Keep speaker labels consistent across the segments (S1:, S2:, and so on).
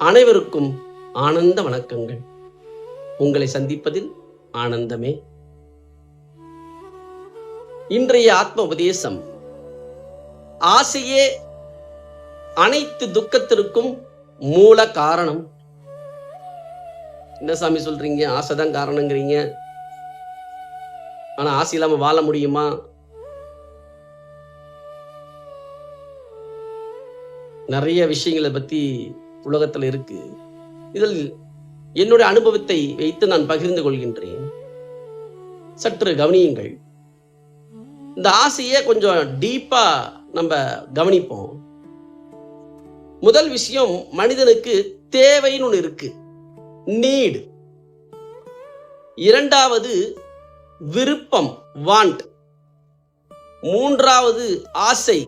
S1: அனைவருக்கும் ஆனந்த வணக்கங்கள். உங்களை சந்திப்பதில் ஆனந்தமே. இன்றைய ஆத்ம உபதேசம், ஆசையே அனைத்து துக்கத்திற்கும் மூல காரணம். என்ன சாமி சொல்றீங்க? ஆசைதான் காரணங்கிறீங்க, ஆனா ஆசை இல்லாம வாழ முடியுமா? நிறைய விஷயங்களை பத்தி உலகத்தில் இருக்கு. இதில் என்னுடைய அனுபவத்தை வைத்து நான் பகிர்ந்து கொள்கின்றேன். சற்று கவனியுங்கள். இந்த ஆசையை கொஞ்சம் டீப்பா நம்ம கவனிப்போம். முதல் விஷயம், மனிதனுக்கு தேவைன்னு ஒன்று இருக்கு, நீட். இரண்டாவது விருப்பம், வாண்ட். மூன்றாவது ஆசை,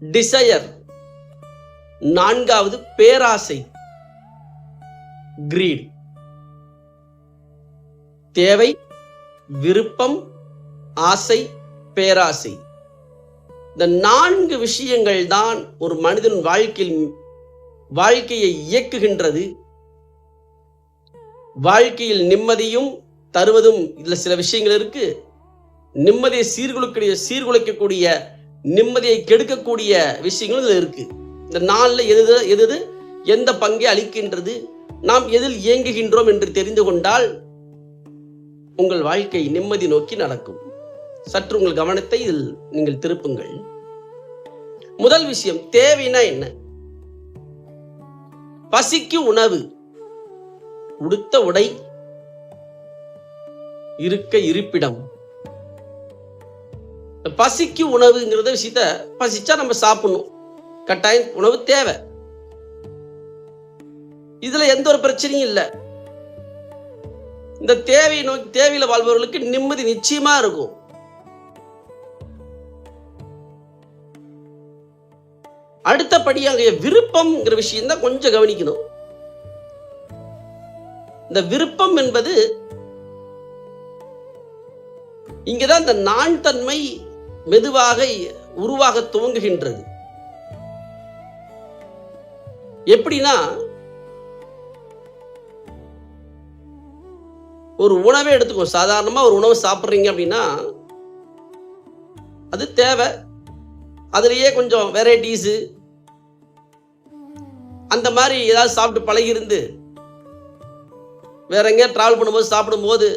S1: டிசையர். நான்காவது பேராசை, கிரீட். தேவை, விருப்பம், ஆசை, பேராசை. இந்த 4 விஷயங்கள் தான் ஒரு மனிதன் வாழ்க்கையை இயக்குகின்றது. வாழ்க்கையில் நிம்மதியும் தருவதும் இதுல சில விஷயங்கள் இருக்கு. நிம்மதியை சீர்குலைக்கக்கூடிய, நிம்மதியை கெடுக்கக்கூடிய விஷயங்கள் இதுல இருக்கு. இந்த 4ல எது எந்த பங்கை அளிக்கின்றது, நாம் எதில் இயங்குகின்றோம் என்று தெரிந்து கொண்டால் உங்கள் வாழ்க்கை நிம்மதி நோக்கி நடக்கும். சற்று உங்கள் கவனத்தை இதில் நீங்கள் திருப்புங்கள். முதல் விஷயம், தேவைனா என்ன? பசிக்கு உணவு, உடுத்த உடை, இருக்க இருப்பிடம். பசிக்கு உணவுங்கிறத விஷயத்த, பசிச்சா நம்ம சாப்பிடணும், கட்டாயம் உணவு தேவை. இதுல எந்த ஒரு பிரச்சனையும் இல்லை. இந்த தேவையை நோக்கி தேவையில வாழ்பவர்களுக்கு நிம்மதி நிச்சயமா இருக்கும். அடுத்தபடியாக விருப்பம்ங்கிற விஷயம் தான் கொஞ்சம் கவனிக்கணும். இந்த விருப்பம் என்பது இங்கதான் இந்த நான் தன்மை மெதுவாக உருவாக துவங்குகின்றது. எப்படின்னா, ஒரு உணவை எடுத்துக்கோ. சாதாரணமா ஒரு உணவு சாப்பிட்றீங்க அப்படின்னா அது தேவை. அதுலயே கொஞ்சம் வெரைட்டிஸ் அந்த மாதிரி ஏதாவது சாப்பிட்டு பழகி இருந்து வேற எங்கேயா டிராவல் பண்ணும்போது சாப்பிடும்போது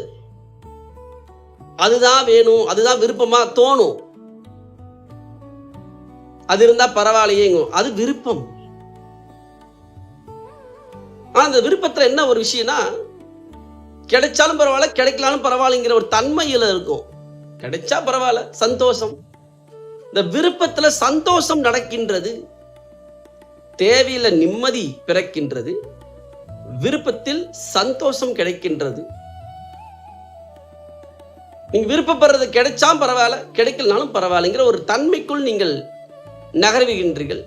S1: அதுதான் வேணும், அதுதான் விருப்பமா தோணும். அது இருந்தா பரவாயில்லையேங்கும், அது விருப்பம். ஆனா அந்த விருப்பத்துல என்ன ஒரு விஷயம்னா, கிடைச்சாலும் பரவாயில்ல, கிடைக்கலாலும் பரவாயில்லைங்கிற ஒரு தன்மையில இருக்கும். கிடைச்சா பரவாயில்ல, சந்தோஷம். இந்த விருப்பத்துல சந்தோஷம் நடக்கின்றது, தேவையில நிம்மதி பிறக்கின்றது, விருப்பத்தில் சந்தோஷம் கிடைக்கின்றது. நீங்க விருப்பப்படுறது கிடைச்சா பரவாயில்ல, கிடைக்கலனாலும் பரவாயில்லைங்கிற ஒரு தன்மைக்குள் நீங்கள் நகர்வுகின்றீர்கள்.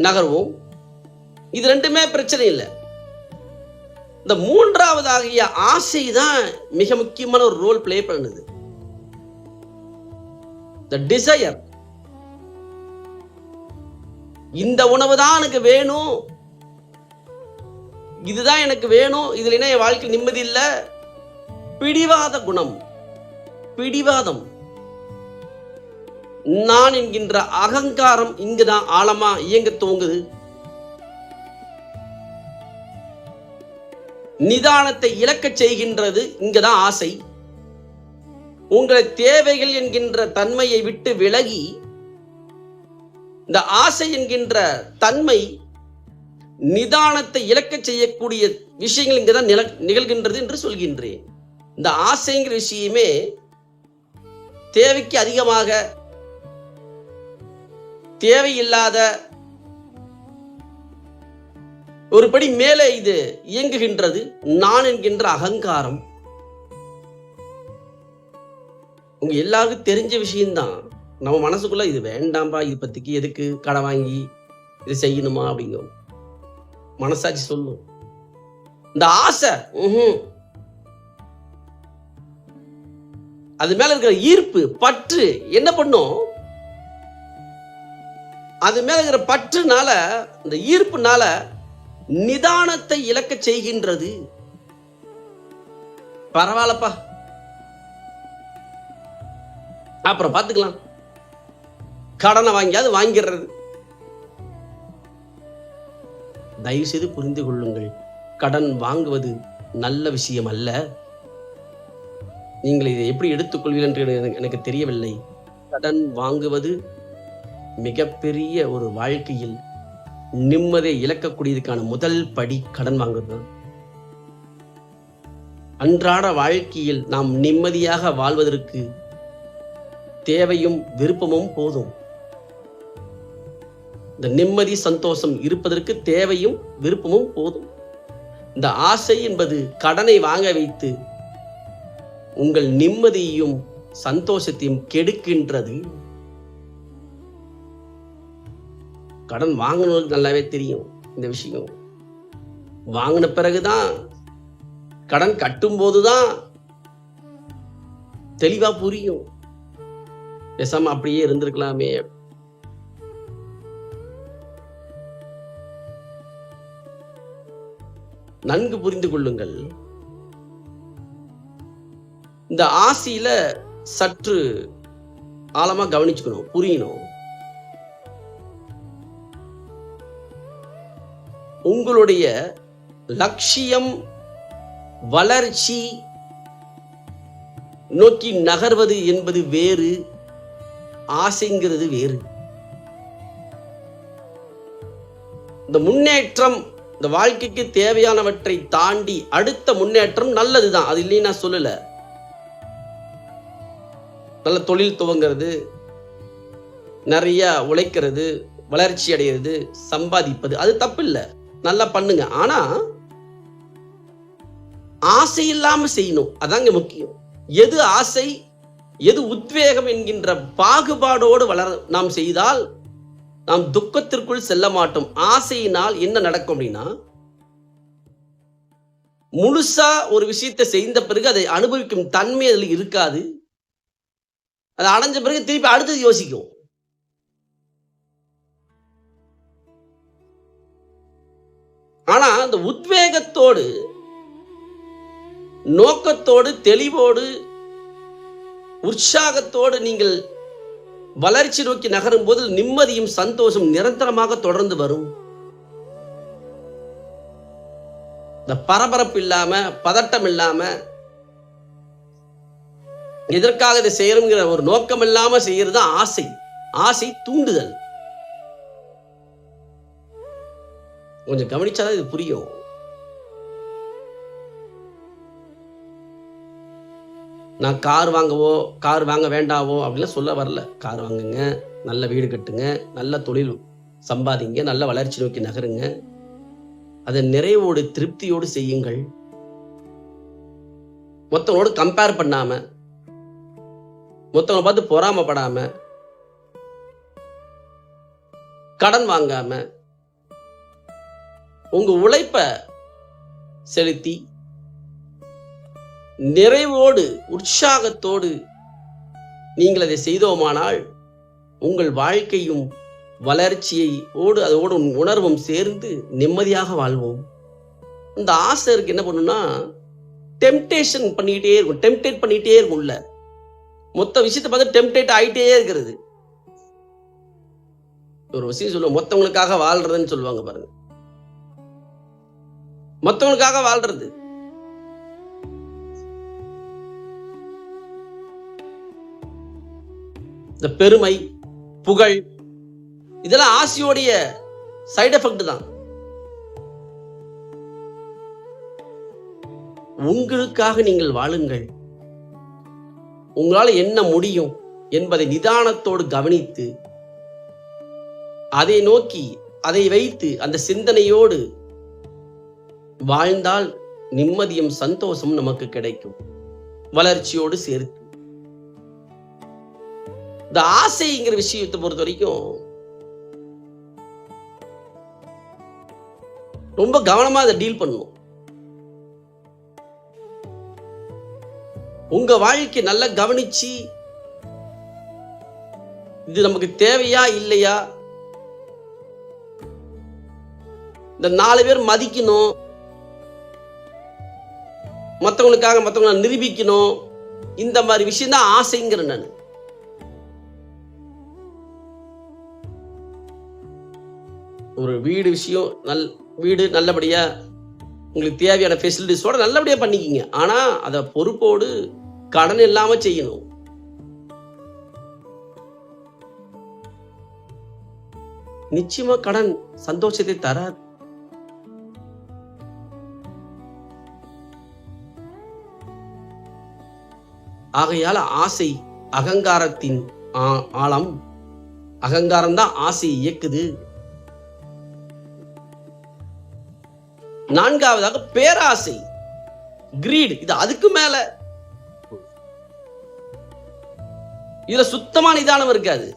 S1: நகர்வோம். இது ரெண்டுமே பிரச்சனை இல்லை. இந்த மூன்றாவதாகிய ஆசை தான் மிக முக்கியமான ஒரு ரோல் பிளே பண்ணுது. The desire. இந்த உணவு தான் எனக்கு வேணும், இதுதான் எனக்கு வேணும், இதுல என்ன என் வாழ்க்கை நிம்மதி இல்லை. பிடிவாத குணம், பிடிவாதம், நான் என்கின்ற அகங்காரம் இங்குதான் ஆழமா இயங்க துவங்குது. நிதானத்தை இழக்க செய்கின்றது இங்கதான் ஆசை. உங்களை தேவைகள் என்கின்ற தன்மையை விட்டு விலகி இந்த ஆசை என்கின்ற தன்மை நிதானத்தை இழக்க செய்யக்கூடிய விஷயங்கள் இங்கதான் நிகழ்கின்றது என்று சொல்கின்றேன். இந்த ஆசைங்கிற விஷயமே தேவைக்கு அதிகமாக தேவையில்லாத ஒருபடி மேலே இது இயங்குகின்றது. நான் என்கின்ற அகங்காரம் உங்க எல்லாருக்கும் தெரிஞ்ச விஷயம்தான். நம்ம மனசுக்குள்ள இது வேண்டாம்பா, இது பத்திக்கு எதுக்கு கடை வாங்கி இது செய்யணுமா அப்படிங்க மனசாட்சி சொல்லும். இந்த ஆசை அது மேல இருக்கிற ஈர்ப்பு, பற்று என்ன பண்ணும்? அது மேல இருக்கிற பற்றுனால, இந்த ஈர்ப்புனால நிதானத்தை இழக்க செய்கின்றது. பரவாயில்லப்பா, அப்புறம் பார்த்துக்கலாம், கடனை வாங்கியாவது வாங்கிடுறது. தயவு செய்து புரிந்து கொள்ளுங்கள், கடன் வாங்குவது நல்ல விஷயம் அல்ல. நீங்கள் இதை எப்படி எடுத்துக்கொள்வீர்கள் என்று எனக்கு தெரியவில்லை. கடன் வாங்குவது மிகப்பெரிய ஒரு வாழ்க்கையில் நிம்மதியை இழக்கக்கூடியதுக்கான முதல் படி கடன் வாங்குறது. அன்றாட வாழ்க்கையில் நாம் நிம்மதியாக வாழ்வதற்கு தேவையும் விருப்பமும் போதும். இந்த நிம்மதி சந்தோஷம் இருப்பதற்கு தேவையும் விருப்பமும் போதும். இந்த ஆசை என்பது கடனை வாங்க வைத்து உங்கள் நிம்மதியையும் சந்தோஷத்தையும் கெடுக்கின்றது. கடன் வாங்கினவங்களுக்கு நல்லாவே தெரியும் இந்த விஷயம். வாங்கின பிறகுதான், கடன் கட்டும் போதுதான் தெளிவா புரியும். பேசாம அப்படியே இருந்திருக்கலாமே. நன்கு புரிந்து கொள்ளுங்கள். இந்த ஆசையில சற்று ஆழமா கவனிச்சுக்கணும், புரியணும். உங்களுடைய லட்சியம் வளர்ச்சி நோக்கி நகர்வது என்பது வேறு, ஆசைங்கிறது வேறு. இந்த முன்னேற்றம், இந்த வாழ்க்கைக்கு தேவையானவற்றை தாண்டி அடுத்த முன்னேற்றம் நல்லதுதான், அது இல்லைன்னு நான் சொல்லல. நல்ல தொழில் துவங்கிறது, நிறைய உழைக்கிறது, வளர்ச்சி அடைகிறது, சம்பாதிப்பது, அது தப்பு இல்லை, நல்லா பண்ணுங்க. ஆனா ஆசை இல்லாம செய்யணும், அதாங்க முக்கியம். எது ஆசை, எது உத்வேகம் என்கின்ற பாகுபாடோடு நாம் செய்தால் நாம் துக்கத்திற்குள் செல்ல மாட்டோம். ஆசையினால் என்ன நடக்கும் அப்படின்னா, முழுசா ஒரு விஷயத்தை செய்த பிறகு அதை அனுபவிக்கும் தன்மை அதில் இருக்காது. அதை அடைஞ்ச பிறகு திருப்பி அடுத்தது யோசிக்கும். ஆனா அந்த உத்வேகத்தோடு, நோக்கத்தோடு, தெளிவோடு, உற்சாகத்தோடு நீங்கள் வளர்ச்சி நோக்கி நகரும் போது நிம்மதியும் சந்தோஷம் நிரந்தரமாக தொடர்ந்து வரும். இந்த பரபரப்பு இல்லாம, பதட்டம் இல்லாம, எதற்காக இதை செய்யறோம்ங்கிற ஒரு நோக்கம் இல்லாம செய்யறது ஆசை. ஆசை தூண்டுதல். கொஞ்சம் கவனிச்சாதான் இது புரியும். நான் கார் வாங்கவோ, கார் வாங்க வேண்டாவோ அப்படிலாம் சொல்ல வரல. கார் வாங்குங்க, நல்ல வீடு கட்டுங்க, நல்ல தொழில் சம்பாதிங்க, நல்ல வளர்ச்சி நோக்கி நகருங்க. அதை நிறைவோடு திருப்தியோடு செய்யுங்கள். மொத்தவங்களோடு கம்பேர் பண்ணாம, மொத்தவங்களை பார்த்து பொறாமப்படாம, கடன் வாங்காம, உங்க உழைப்ப செலுத்தி நிறைவோடு உற்சாகத்தோடு நீங்கள் அதை செய்தோமானால் உங்கள் வாழ்க்கையும் வளர்ச்சியை அதோடு உணர்வும் சேர்ந்து நிம்மதியாக வாழ்வோம். இந்த ஆசை இருக்கு என்ன பண்ணுன்னா, டெம்டேஷன் பண்ணிக்கிட்டே இருக்கும், டெம்டேட் பண்ணிக்கிட்டே இருக்கும்ல. மொத்த விஷயத்தை பார்த்து டெம்டேட் ஆகிட்டே இருக்கிறது. ஒரு விஷயம் சொல்லுவோம், மொத்தவங்களுக்காக வாழ்றதுன்னு சொல்லுவாங்க பாருங்க. மொத்தவங்களுக்காக வாழ்றது. இந்த பெருமை, புகழ், இதெல்லாம் ஆசையோடைய சைடு எஃபெக்ட் தான். உங்களுக்காக நீங்கள் வாழுங்கள். உங்களால் என்ன முடியும் என்பதை நிதானத்தோடு கவனித்து அதை நோக்கி, அதை வைத்து அந்த சிந்தனையோடு வாழ்ந்தால் நிம்மதியும் சந்தோஷம் நமக்கு கிடைக்கும், வளர்ச்சியோடு சேர்த்து. இந்த ஆசைங்கிற விஷயத்தை பொறுத்த வரைக்கும் ரொம்ப கவனமா அதை டீல் பண்ணணும். உங்க வாழ்க்கை நல்லா கவனிச்சு, இது நமக்கு தேவையா இல்லையா, இந்த 4 பேர் மதிக்கணும், மற்றவங்களுக்காக மற்றவங்களை நிரூபிக்கணும், இந்த மாதிரி விஷயம் தான் ஆசைங்கிறேன் நான். ஒரு வீடு விஷயம், வீடு நல்லபடியா உங்களுக்கு தேவையான ஃபெசிலிட்டிஸோட நல்லபடியா பண்ணிக்கிங்க. ஆனா அதை பொறுப்போடு கடன் இல்லாம செய்யணும். நிச்சயமா கடன் சந்தோஷத்தை தராது. ஆகையால ஆசை அகங்காரத்தின் ஆழம். அகங்காரம் தான் ஆசையை இயக்குது. 4வதாக பேராசை, கிரீட். இது அதுக்கு மேல. இதுல சுத்தமான நிதானம் இருக்காது,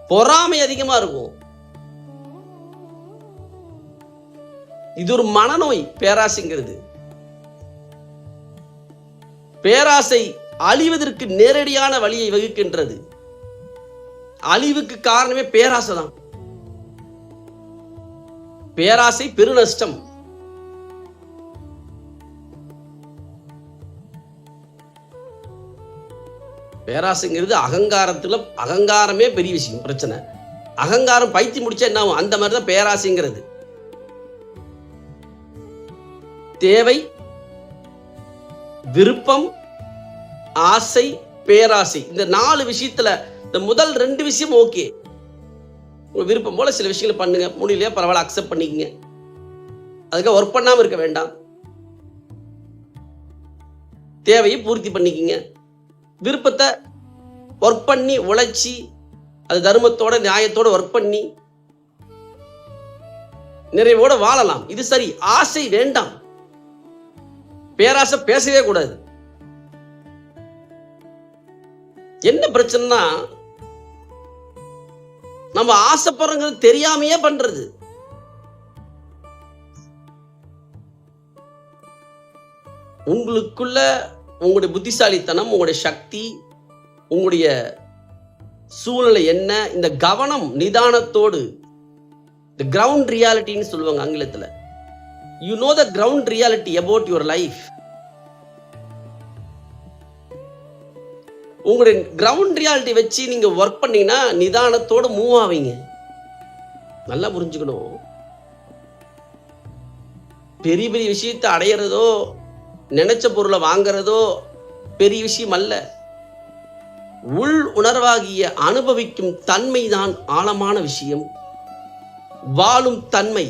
S1: பொறாமை அதிகமா இருக்கும். இது ஒரு மனநோய் பேராசைங்கிறது. பேராசை அழிவதற்கு நேரடியான வழியை வகுக்கின்றது. அழிவுக்கு காரணமே பேராசை தான். பேராசை பெருநஷ்டம். பேராசைங்கிறது அகங்காரமே பெரிய விஷயம், பிரச்சனை. அகங்காரம் பைத்தி முடிச்சா என்ன ஆகும்? அந்த மாதிரிதான் பேராசைங்கிறது. தேவை, விருப்பம், ஆசை, பேராசை, இந்த 4 விஷயத்துல இந்த முதல் 2 விஷயம் ஓகே. உங்க விருப்பம் போல சில விஷயங்களை பண்ணுங்க, முடியலையா பரவாயில்ல, அக்செப்ட் பண்ணிக்கங்க. அதுக்காக ஒர்க் பண்ணாம இருக்க வேண்டாம். தேவையை பூர்த்தி பண்ணிக்கங்க. விருப்பத்தை ஒர்க் பண்ணி உழைச்சி, அது தர்மத்தோட நியாயத்தோட ஒர்க் பண்ணி நிறைவோட வாழலாம். இது சரி. ஆசை வேண்டாம். பேராசை பேசவே கூடாது. என்ன பிரச்சனைனா, நம்ம ஆசைப்படுறது தெரியாமையே பண்றது. உங்களுக்குள்ள உங்களுடைய புத்திசாலித்தனம், உங்களுடைய சக்தி, உங்களுடைய சூழ்நிலை என்ன, இந்த கவனம் நிதானத்தோடு, the ground reality ன்னு சொல்லுவாங்க ஆங்கிலத்துல. You know the ground reality about your life. உங்களுடைய கிரவுண்ட் ரியாலிட்டி வச்சு நீங்க ஒர்க் பண்ணீங்கன்னா நிதானத்தோட மூவ் ஆவீங்க. நல்லா புரிஞ்சுக்கணும். பெரிய பெரிய விஷயத்தை அடையிறதோ, நினைச்ச பொருளை வாங்குறதோ பெரிய விஷயம் அல்ல. உள் உணர்வாகிய அனுபவிக்கும் தன்மைதான் ஆழமான விஷயம். வாழும் தன்மை.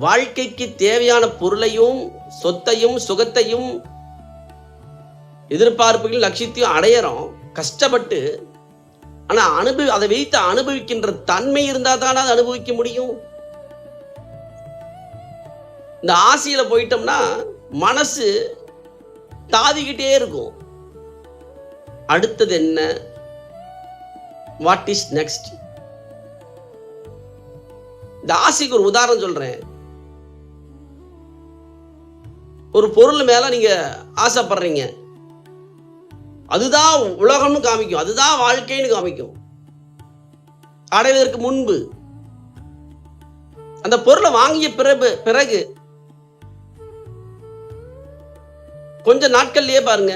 S1: வாழ்க்கைக்கு தேவையான பொருளையும் சொத்தையும் சுகத்தையும் எதிர்பார்ப்புகள் லட்சியத்தையும் அடையறோம் கஷ்டப்பட்டு. ஆனா அதை வைத்து அனுபவிக்கின்ற தன்மை இருந்தா தானே அதை அனுபவிக்க முடியும். இந்த ஆசையில போயிட்டோம்னா மனசு தாவிக்கிட்டே இருக்கும். அடுத்தது என்ன, வாட் இஸ் நெக்ஸ்ட். இந்த ஆசைக்கு ஒரு உதாரணம் சொல்றேன். ஒரு பொருள் மேல நீங்க ஆசைப்படுறீங்க, அதுதான் உலகம்னு காமிக்கும், அதுதான் வாழ்க்கைன்னு காமிக்கும். அடைவதற்கு முன்பு அந்த பொருளை வாங்கிய பிறகு கொஞ்ச நாட்கள்லயே பாருங்க,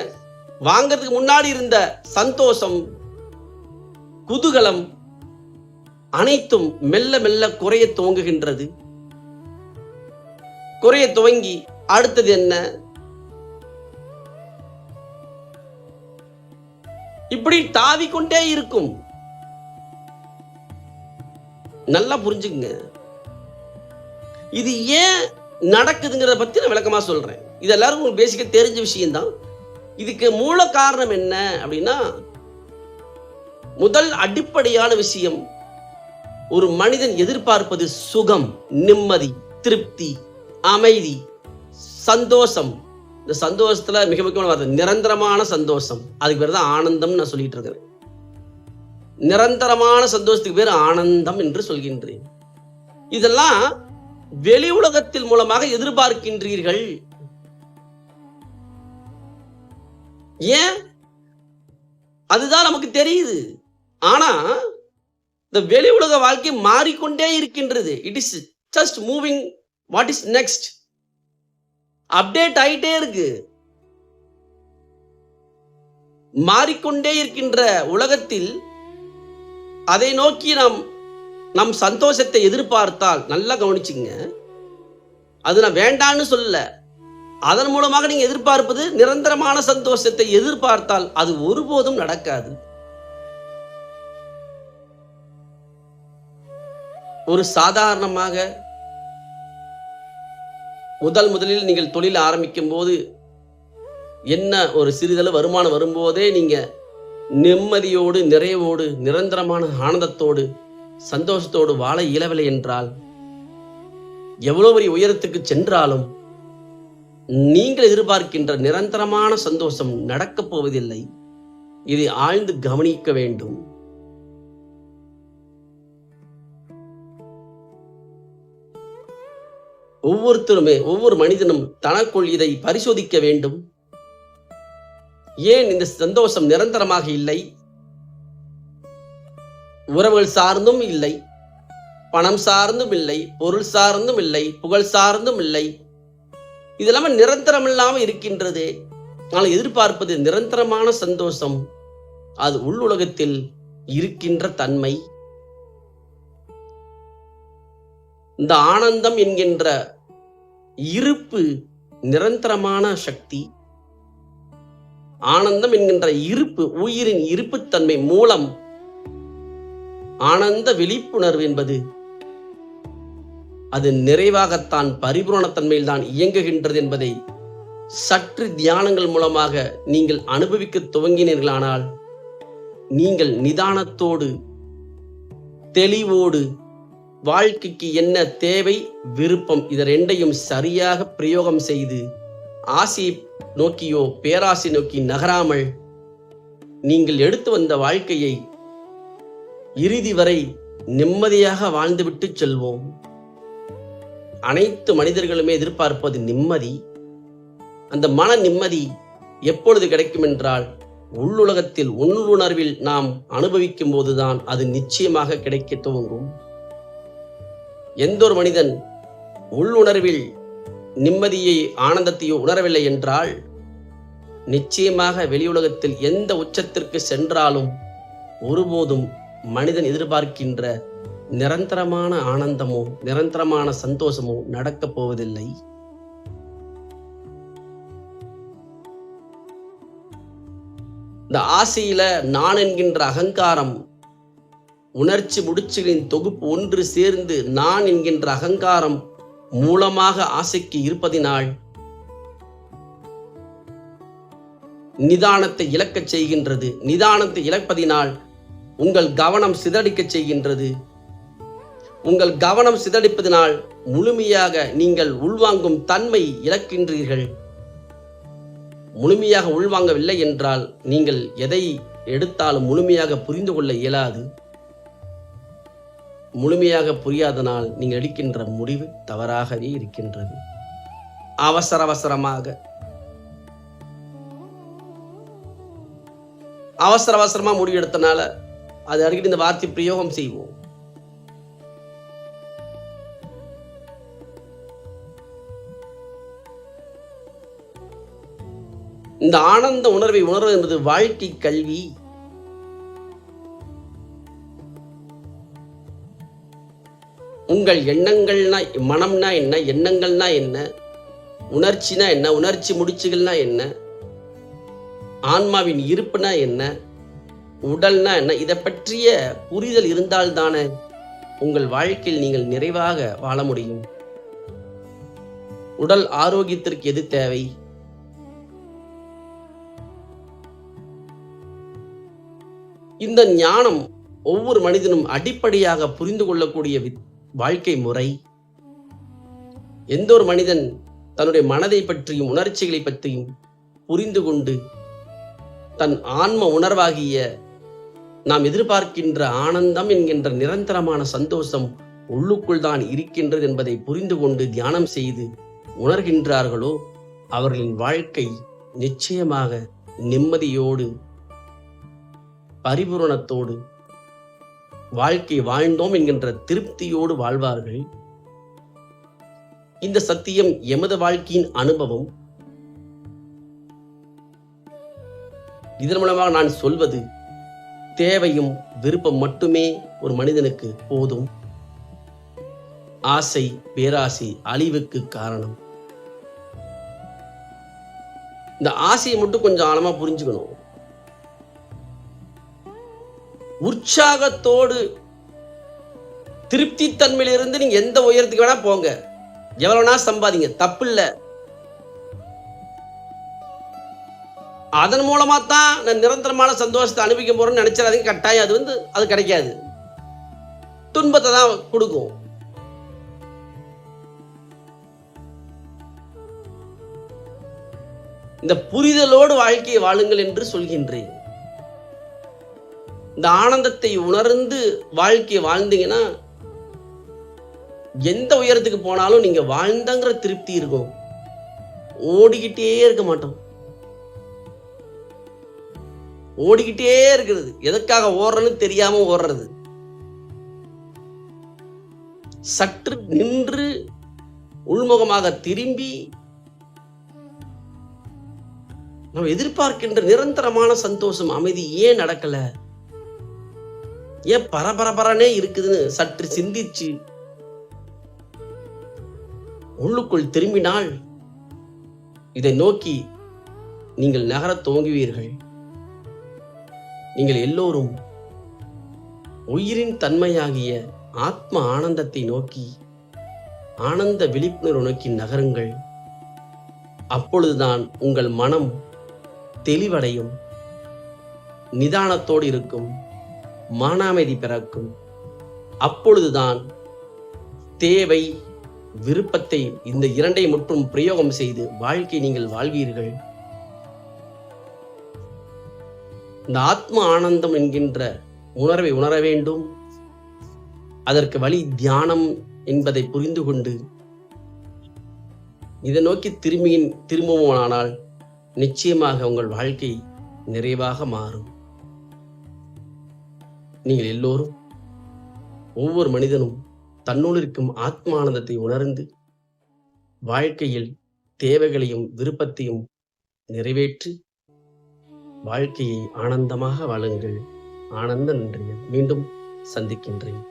S1: வாங்கிறதுக்கு முன்னாடி இருந்த சந்தோஷம், குதூகலம் அனைத்தும் மெல்ல மெல்ல குறைய துவங்குகின்றது. குறைய துவங்கி அடுத்தது என்ன, இப்படி தாவிக்கொண்டே இருக்கும். நல்லா புரிஞ்சுக்குங்க. இது ஏன் நடக்குதுங்கிறத பத்தி நான் விளக்கமா சொல்றேன். இது எல்லாரும் உங்களுக்கு பேசிக்க தெரிஞ்ச விஷயம்தான். இதுக்கு மூல காரணம் என்ன அப்படின்னா, முதல் அடிப்படையான விஷயம், ஒரு மனிதன் எதிர்பார்ப்பது சுகம், நிம்மதி, திருப்தி, அமைதி, சந்தோஷம். இந்த சந்தோஷத்துல மிக முக்கியமான வார்த்தை நிரந்தரமான சந்தோஷம். அதுக்கு பேர் தான் ஆனந்தம். நான் சொல்லிட்டு இருக்கிறேன். நிரந்தரமான சந்தோஷத்துக்கு பேர் ஆனந்தம் என்று சொல்கின்றேன். இதெல்லாம் வெளி உலகத்தில் மூலமாக எதிர்பார்க்கின்றீர்கள். ஏன்? அதுதான் நமக்கு தெரியுது. ஆனா இந்த வெளி உலக வாழ்க்கை மாறிக்கொண்டே இருக்கின்றது. It is just moving. What is next? Update ஆயிட்டே இருக்கு. மாறிக்கொண்டே இருக்கின்ற உலகத்தில் அதை நோக்கி நம் சந்தோஷத்தை எதிர்பார்த்தால், நல்லா கவனிச்சுங்க, அது நான் வேண்டான்னு சொல்லல. அதன் மூலமாக நீங்க எதிர்பார்ப்பது நிரந்தரமான சந்தோஷத்தை எதிர்பார்த்தால் அது ஒருபோதும் நடக்காது. ஒரு சாதாரணமாக முதலில் நீங்கள் தொழில் ஆரம்பிக்கும் போது என்ன ஒரு சிறிதளவு வருமானம் வரும்போதே நீங்க நிம்மதியோடு, நிறைவோடு, நிரந்தரமான ஆனந்தத்தோடு, சந்தோஷத்தோடு வாழ இயலவில்லை என்றால், எவ்வளவு பெரிய உயரத்துக்கு சென்றாலும் நீங்கள் எதிர்பார்க்கின்ற நிரந்தரமான சந்தோஷம் நடக்கப் போவதில்லை. இதை ஆழ்ந்து கவனிக்க வேண்டும். ஒவ்வொருத்தருமே, ஒவ்வொரு மனிதனும் தனக்குள் இதை பரிசோதிக்க வேண்டும். ஏன் இந்த சந்தோஷம் நிரந்தரமாக இல்லை? உறவுகள் சார்ந்தும் இல்லை, பணம் சார்ந்தும் இல்லை, பொருள் சார்ந்தும் இல்லை, புகழ் சார்ந்தும் இல்லை. இதெல்லாம் நிரந்தரம் இல்லாமல் இருக்கின்றது. ஆனால் எதிர்பார்ப்பது நிரந்தரமான சந்தோஷம். அது உள்ளுலகத்தில் இருக்கின்ற தன்மை. இந்த ஆனந்தம் என்கின்ற இருப்பு நிரந்தரமான சக்தி. ஆனந்தம் என்கின்ற இருப்பு, உயிரின் இருப்புத்தன்மை மூலம் ஆனந்த விழிப்புணர்வு என்பது அது நிறைவாகத்தான், பரிபூரணத்தன்மையில் தான் இயங்குகின்றது என்பதை சற்று தியானங்கள் மூலமாக நீங்கள் அனுபவிக்க துவங்கினீர்களானால், நீங்கள் நிதானத்தோடு, தெளிவோடு, வாழ்க்கைக்கு என்ன தேவை, விருப்பம், இதை ரெண்டையும் சரியாக பிரயோகம் செய்து ஆசையை நோக்கியோ பேராசை நோக்கி நகராமல் நீங்கள் எடுத்து வந்த வாழ்க்கையை இறுதி வரை நிம்மதியாக வாழ்ந்துவிட்டு செல்வோம். அனைத்து மனிதர்களுமே எதிர்பார்ப்பது நிம்மதி. அந்த மன நிம்மதி எப்பொழுது கிடைக்கும் என்றால், உள்ளுலகத்தில், உள்ளுணர்வில் நாம் அனுபவிக்கும் போதுதான் அது நிச்சயமாக கிடைக்க துவங்கும். எந்த ஒரு மனிதன் உள்ளுணர்வில் நிம்மதியை, ஆனந்தத்தையோ உணரவில்லை என்றால், நிச்சயமாக வெளியுலகத்தில் எந்த உச்சத்திற்கு சென்றாலும் ஒருபோதும் மனிதன் எதிர்பார்க்கின்ற நிரந்தரமான ஆனந்தமோ நிரந்தரமான சந்தோஷமோ நடக்கப் போவதில்லை. இந்த ஆசையில நான் என்கின்ற அகங்காரம், உணர்ச்சி முடிச்சுகளின் தொகுப்பு ஒன்று சேர்ந்து நான் என்கின்ற அகங்காரம் மூலமாக ஆசைக்கு இருப்பதினால் நிதானத்தை இழக்கச் செய்கின்றது. நிதானத்தை இழப்பதினால் உங்கள் கவனம் சிதறடிக்கச் செய்கின்றது. உங்கள் கவனம் சிதறடிப்பதனால் முழுமையாக நீங்கள் உள்வாங்கும் தன்மை இழக்கின்றீர்கள். முழுமையாக உள்வாங்கவில்லை என்றால் நீங்கள் எதை எடுத்தாலும் முழுமையாக புரிந்து கொள்ள இயலாது. முழுமையாக புரியாதனால் நீங்கள் எடுக்கின்ற முடிவு தவறாகவே இருக்கின்றது. அவசரமா முடிவு எடுத்தனால அது அடிக்கடி இந்த வார்த்தை பிரயோகம் செய்வோம். இந்த ஆனந்த உணர்வை உணர்வது என்பது வாழ்க்கை கல்வி. உங்கள் எண்ணங்கள்னா, மனம்னா என்ன, எண்ணங்கள்னா என்ன, உணர்ச்சினா என்ன, உணர்ச்சி முடிச்சுகள்னா என்ன, ஆன்மாவின் இருப்புனா என்ன, உடல்னா என்ன, இதை பற்றிய புரிதல் இருந்தால்தானே உங்கள் வாழ்க்கையில் நீங்கள் நிறைவாக வாழ முடியும். உடல் ஆரோக்கியத்திற்கு எது தேவை? இந்த ஞானம் ஒவ்வொரு மனிதனும் அடிப்படையாக புரிந்து கொள்ளக்கூடிய வாழ்க்கை முறை. எந்த ஒரு மனிதன் தன்னுடைய மனதை பற்றியும் உணர்ச்சிகளை பற்றியும் புரிந்து கொண்டு தன் ஆன்ம உணர்வாகிய நாம் எதிர்பார்க்கின்ற ஆனந்தம் என்கின்ற நிரந்தரமான சந்தோஷம் உள்ளுக்குள் தான் இருக்கின்றது என்பதை புரிந்து கொண்டு தியானம் செய்து உணர்கின்றார்களோ அவர்களின் வாழ்க்கை நிச்சயமாக நிம்மதியோடு, பரிபூரணத்தோடு, வாழ்க்கை வாழ்ந்தோம் என்கின்ற திருப்தியோடு வாழ்வார்கள். இந்த சத்தியம் எமது வாழ்க்கையின் அனுபவம். இதன் மூலமாக நான் சொல்வது, தேவையும் விருப்பம் மட்டுமே ஒரு மனிதனுக்கு போதும். ஆசை, பேராசை அழிவுக்கு காரணம். இந்த ஆசையை மட்டும் கொஞ்சம் ஆழமா புரிஞ்சுக்கணும். உற்சாகத்தோடு திருப்தி தன்மையிலிருந்து நீங்க எந்த உயரத்துக்கு வேணா போங்க, எவ்வளவுனா சம்பாதிங்க, தப்பு இல்லை. அதன் மூலமா தான் நான் நிரந்தரமான சந்தோஷத்தை அனுபவிக்க போறேன்னு நினைச்சாதீங்க. கட்டாயம் அது கிடைக்காது. துன்பத்தை தான் கொடுக்கும். இந்த புரிதலோடு வாழ்க்கையை வாழுங்கள் என்று சொல்கின்றேன். இந்த ஆனந்தத்தை உணர்ந்து வாழ்க்கையை வாழ்ந்தீங்கன்னா எந்த உயரத்துக்கு போனாலும் நீங்க வாழ்ந்தங்கிற திருப்தி இருக்கும். ஓடிக்கிட்டே இருக்க மாட்டோம். ஓடிக்கிட்டே இருக்கிறது, எதற்காக ஓடுறன்னு தெரியாம ஓடுறது. சற்று நின்று உள்முகமாக திரும்பி நாம் எதிர்பார்க்கின்ற நிரந்தரமான சந்தோஷம், அமைதி ஏன் நடக்கல, ஏன் பரபரப்பரனே இருக்குதுன்னு சற்று சிந்திச்சு உள்ளுக்குள் திரும்பினால் இதை நோக்கி நீங்கள் நகரத் துவங்குவீர்கள். நீங்கள் எல்லோரும் உயிரின் தன்மையாகிய ஆத்ம ஆனந்தத்தை நோக்கி, ஆனந்த விழிப்புணர்வு நோக்கி நகருங்கள். அப்பொழுதுதான் உங்கள் மனம் தெளிவடையும், நிதானத்தோடு இருக்கும், மன அமைதி பிறக்கும். அப்பொழுதுதான் தேவை, விருப்பத்தை இந்த இரண்டை மட்டும் பிரயோகம் செய்து வாழ்க்கை நீங்கள் வாழ்வீர்கள். இந்த ஆத்ம ஆனந்தம் என்கின்ற உணர்வை உணர வேண்டும். அதற்கு வழி தியானம் என்பதை புரிந்து கொண்டு இதை நோக்கி திரும்புவோமானால் நிச்சயமாக உங்கள் வாழ்க்கை நிறைவாக மாறும். நீங்கள் எல்லோரும், ஒவ்வொரு மனிதனும் தன்னுள் இருக்கும் ஆத்ம ஆனந்தத்தை உணர்ந்து வாழ்க்கையில் தேவைகளையும் விருப்பத்தையும் நிறைவேற்றி வாழ்க்கையை ஆனந்தமாக வாழுங்கள். ஆனந்த நன்றிகள். மீண்டும் சந்திக்கின்றேன்.